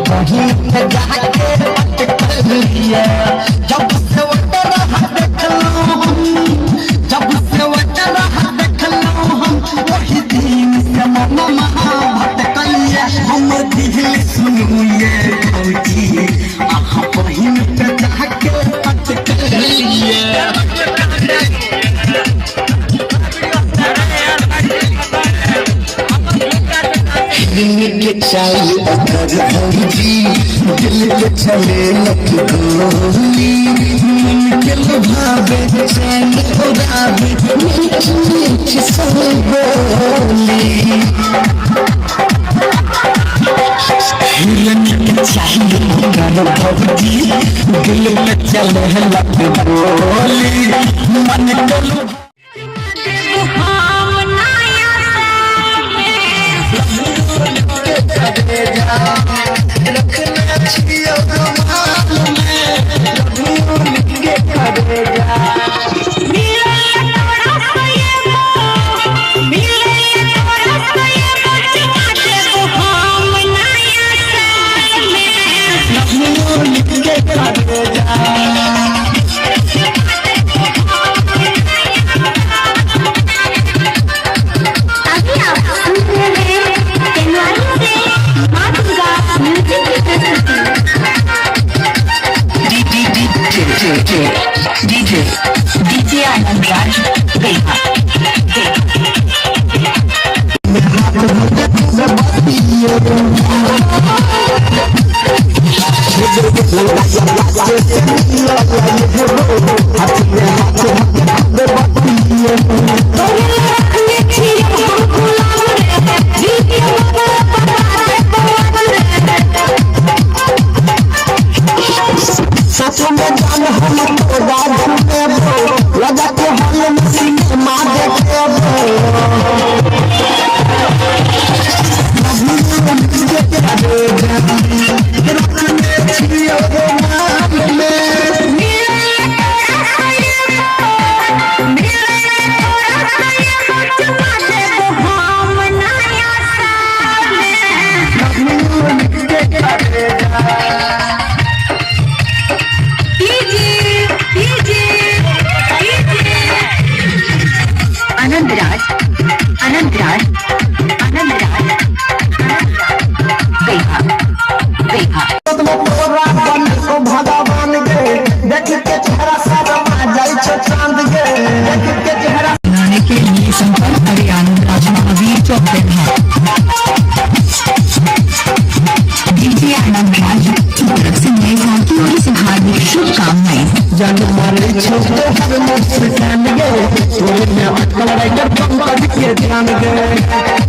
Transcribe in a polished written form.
कहीं जाके अटक लिया जब से वटर देख लो जब से वटर देख लो हम वही दिन से मन महा भटकलिया हम दिल सुनिए भौजी आहा बहिन पे जाके अटक लिया दिल के चाहिए अगर भौजी दिल के चले लग गोली के लुभावे चैन उड़ावे मीठी मीठी सब बोली हिरन के चाहिए अगर भौजी दिल के चले लग गोली मन के रखना छियो रुमाल में ढूंढ के करे जा DJ Anand Raj जन मारे छोटे हर मुझसे जान गए तोरे में अटकल राइटर पंकज के ध्यान गए